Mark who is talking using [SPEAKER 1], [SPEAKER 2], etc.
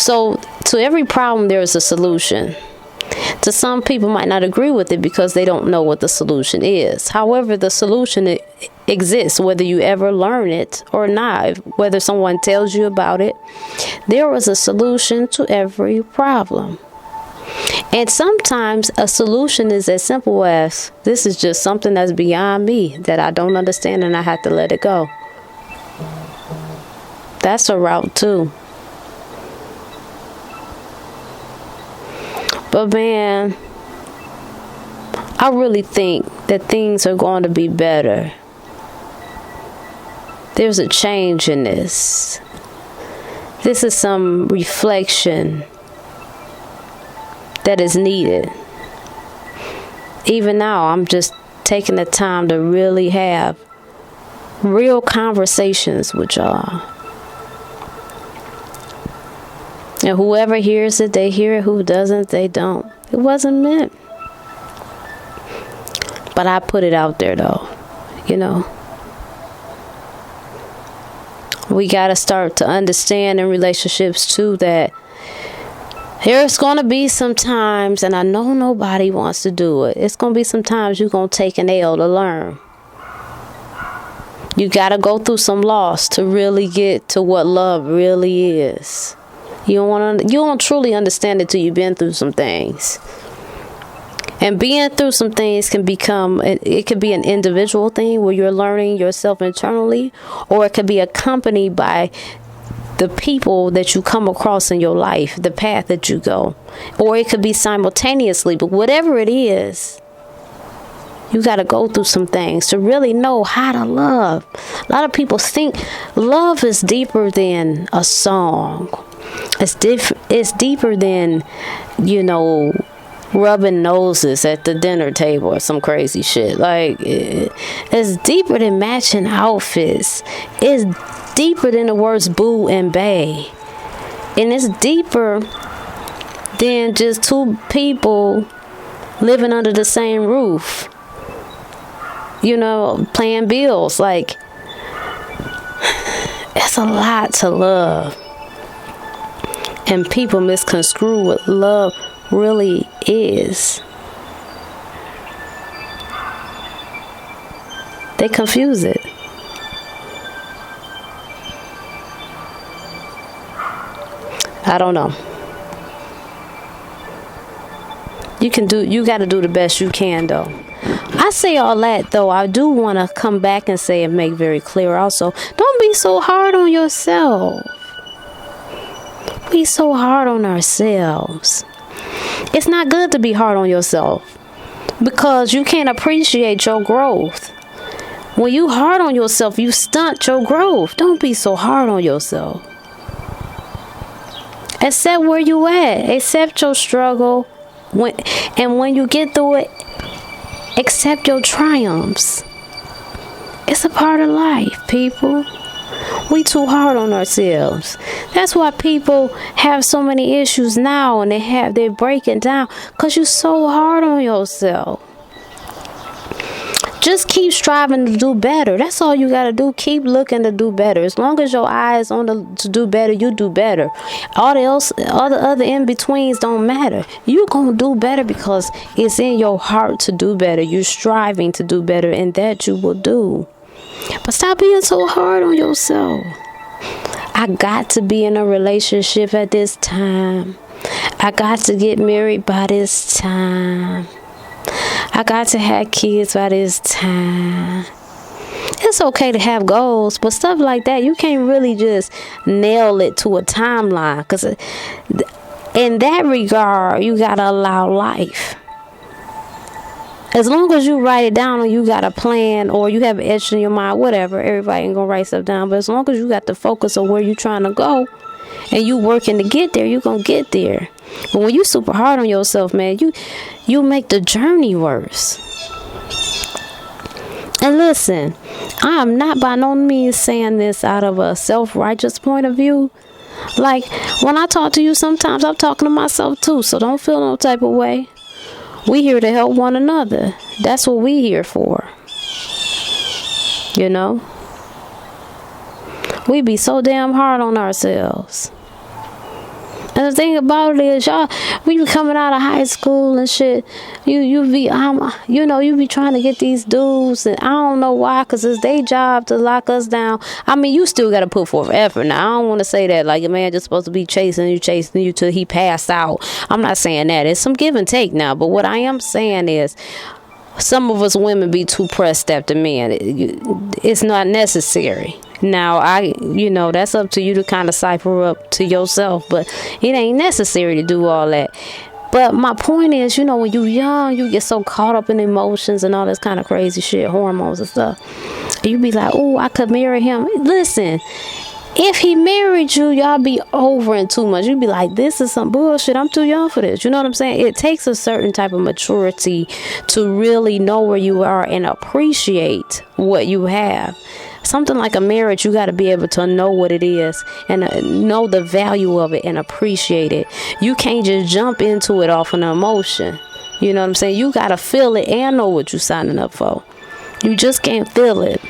[SPEAKER 1] So to every problem, there is a solution. To some people might not agree with it because they don't know what the solution is. However, the solution exists, whether you ever learn it or not, whether someone tells you about it. There is a solution to every problem. And sometimes a solution is as simple as, this is just something that's beyond me that I don't understand and I have to let it go. That's a route too. But man, I really think that things are going to be better. There's a change in this. This is some reflection that is needed. Even now, I'm just taking the time to really have real conversations with y'all. And whoever hears it, they hear it. Who doesn't, they don't. It wasn't meant. But I put it out there though, you know. We got to start to understand in relationships too that there's going to be some times, and I know nobody wants to do it. It's going to be some times you're going to take an L to learn. You got to go through some loss to really get to what love really is. You don't truly understand it till you've been through some things. And being through some things it could be an individual thing where you're learning yourself internally, or it could be accompanied by the people that you come across in your life, the path that you go. Or it could be simultaneously, but whatever it is, you got to go through some things to really know how to love. A lot of people think love is deeper than a song. It's deeper than, rubbing noses at the dinner table or some crazy shit. Like, it's deeper than matching outfits. It's deeper than the words boo and bae. And it's deeper than just two people living under the same roof. Paying bills. Like, it's a lot to love. And people misconstrue what love really is. They confuse it. I don't know. You got to do the best you can though. I say all that though. I do want to come back and say and make very clear also, don't be so hard on yourself. Be so hard on ourselves. It's not good to be hard on yourself because you can't appreciate your growth. When you hard on yourself, you stunt your growth. Don't be so hard on yourself. Accept where you at. Accept your struggle. When you get through it, accept your triumphs. It's a part of life, people. We too hard on ourselves. That's why people have so many issues now and they're breaking down because you're so hard on yourself. Just keep striving to do better. That's all you got to do. Keep looking to do better. As long as your eye is on to do better, you do better. All the other in-betweens don't matter. You're going to do better because it's in your heart to do better. You're striving to do better, and that you will do. But stop being so hard on yourself. I got to be in a relationship at this time. I got to get married by this time. I got to have kids by this time. It's okay to have goals, but stuff like that, you can't really just nail it to a timeline. Because in that regard, you got to allow life. As long as you write it down or you got a plan or you have it etched in your mind, whatever, everybody ain't going to write stuff down. But as long as you got the focus on where you're trying to go and you working to get there, you're going to get there. But when you super hard on yourself, man, you make the journey worse. And listen, I am not by no means saying this out of a self-righteous point of view. Like, when I talk to you, sometimes I'm talking to myself too. So don't feel no type of way. We here to help one another. That's what we here for. We be so damn hard on ourselves. And the thing about it is, y'all, when you coming out of high school and shit, you be you be trying to get these dudes, and I don't know why, cause it's their job to lock us down. I mean, you still gotta put forth effort. Now, I don't want to say that like a man just supposed to be chasing you till he passed out. I'm not saying that. It's some give and take now, but what I am saying is, some of us women be too pressed after men. It's not necessary. Now, that's up to you to kind of cipher up to yourself, but it ain't necessary to do all that. But my point is, when you young, you get so caught up in emotions and all this kind of crazy shit, hormones and stuff. You be like, oh, I could marry him. Listen, if he married you, y'all be over in too much. You be like, this is some bullshit. I'm too young for this. You know what I'm saying? It takes a certain type of maturity to really know where you are and appreciate what you have. Something like a marriage, you got to be able to know what it is and know the value of it and appreciate it. You can't just jump into it off an emotion. You know what I'm saying? You got to feel it and know what you're signing up for. You just can't feel it.